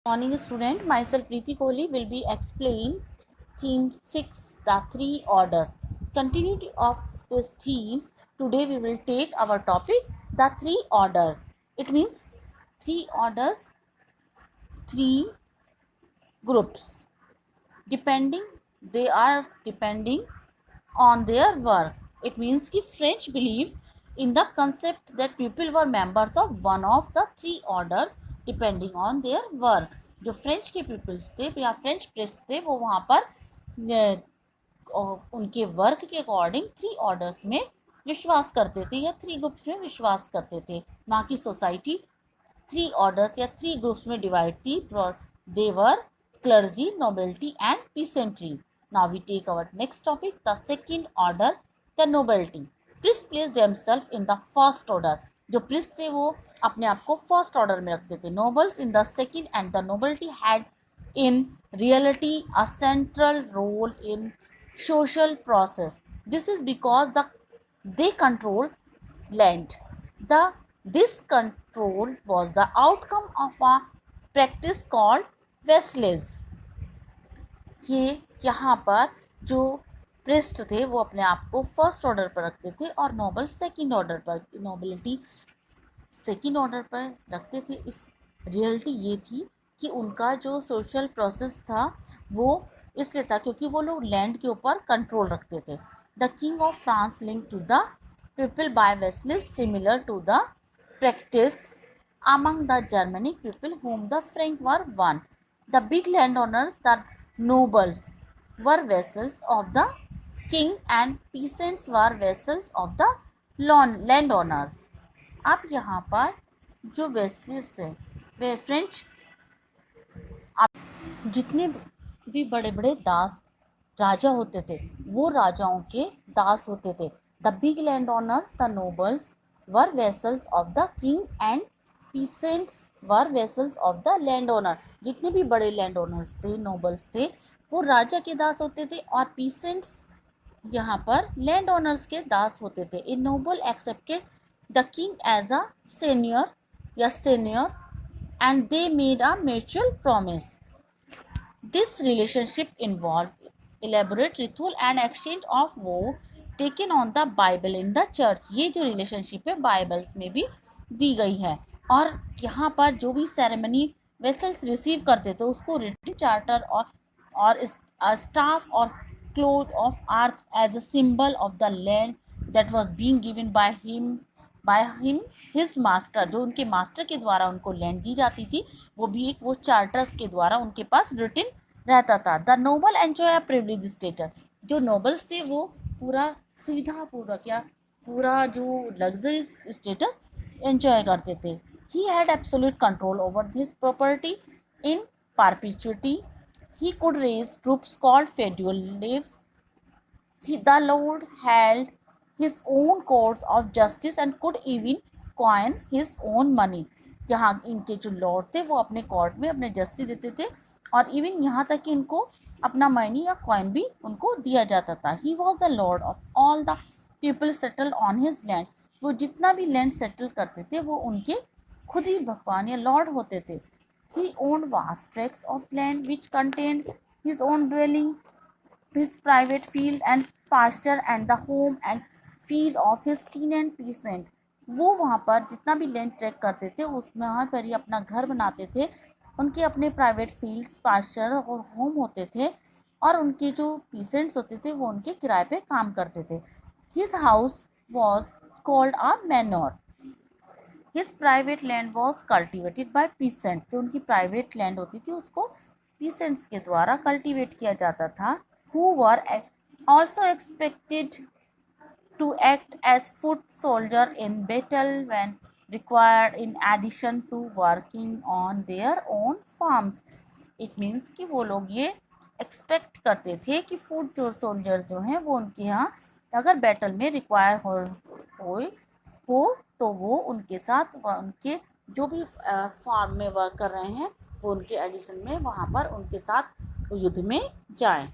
Morning student, myself Preeti Kohli will be explain theme 6, the three orders. Continuity of this theme, today we will take our topic, the three orders. It means three orders, three groups. They are depending on their work. It means कि French believed in the concept that people were members of one of the three orders depending on their work. जो French के peoples थे या French press थे वो वहाँ पर उनके वर्क के अकॉर्डिंग थ्री ऑर्डर्स में विश्वास करते थे या थ्री ग्रुप्स में विश्वास करते थे. ना कि सोसाइटी थ्री ऑर्डर्स या थ्री ग्रुप्स में डिवाइड थी. They were clergy, nobility and peasantry. Now we take our next topic, the second order, the nobility. Priests placed themselves in the first order. जो प्रिस्ट थे वो अपने आप को first order में रखते थे. Nobles in the second and the nobility had in reality a central role in social process. This is because they control land. This control was the outcome of a practice called vassallage. ये यहाँ पर जो priest थे वो अपने आप को first order पर रखते थे और नोबल सेकंड ऑर्डर पर, नोबिलिटी सेकंड ऑर्डर पर रखते थे. इस रियलिटी ये थी कि उनका जो सोशल प्रोसेस था वो इसलिए था क्योंकि वो लोग लैंड के ऊपर कंट्रोल रखते थे. The king of France link to the people by vassals similar to the practice among the Germanic people whom the Frank were one. The big landowners, the nobles, were vassals of the king and peasants were vassals of the landowners. अब यहाँ पर जो vessels थे वे French, जितने भी बड़े बड़े दास राजा होते थे वो राजाओं के दास होते थे. The big land owners, the nobles, were vessels of the king and peasants were vessels of the land owner. जितने भी बड़े लैंड ओनर्स थे, नोबल्स थे, वो राजा के दास होते थे और पीसेंट्स यहाँ पर लैंड ओनर्स के दास होते थे. A noble accepted the king as a senior and they made a mutual promise. This relationship involved elaborate ritual and exchange of vow taken on the Bible in the church. ये जो relationship है Bibles में भी दी गई है. और यहाँ पर जो भी सेरेमनी वेसल्स रिसीव करते थे उसको रिटन चार्टर और स्टाफ और cloth of earth as a symbol of the land that was being given by him his master. जो उनके मास्टर के द्वारा उनको लैंड दी जाती थी वो भी एक वो चार्टर्स के द्वारा उनके पास रिटन रहता था. The noble enjoy a privilege status. जो नोबल्स थे वो पूरा सुविधापूर्वक या पूरा जो लग्जरी स्टेटस एंजॉय करते थे. He had absolute control over this property in perpetuity. He could raise troops called feudal levies. The Lord held his own courts of justice and could even coin his own money. यहाँ इनके जो Lord थे वो अपने court में अपने justice देते थे और इवन यहाँ तक कि उनको अपना मनी या कॉइन भी उनको दिया जाता था. He was the Lord of all the people settle on his land. वो जितना भी लैंड सेटल करते थे वो उनके खुद ही भगवान या लॉर्ड होते थे. He owned vast tracts of land which contained his own dwelling, his private field and pasture and the home and field of his tenant peasant. वो वहाँ पर जितना भी लैंड ट्रैक करते थे उसमें वहाँ पर ही अपना घर बनाते थे. उनके अपने प्राइवेट फील्ड्स, पास्चर और होम होते थे और उनके जो पीसेंट्स होते थे वो उनके किराए पे काम करते थे. His house was called a manor. His private land was cultivated by peasant. जो उनकी प्राइवेट लैंड होती थी उसको पीसेंट्स के द्वारा कल्टिवेट किया जाता था. who were also expected to act as foot soldier in battle when required in addition to working on their own farms. It means कि वो लोग ये एक्सपेक्ट करते थे कि फुट जो सोल्जर्स जो हैं वो उनके यहाँ अगर बैटल में रिक्वायर हो तो वो उनके साथ उनके जो भी फार्म में वर्क कर रहे हैं वो उनके एडिशन में वहाँ पर उनके साथ युद्ध में जाएं.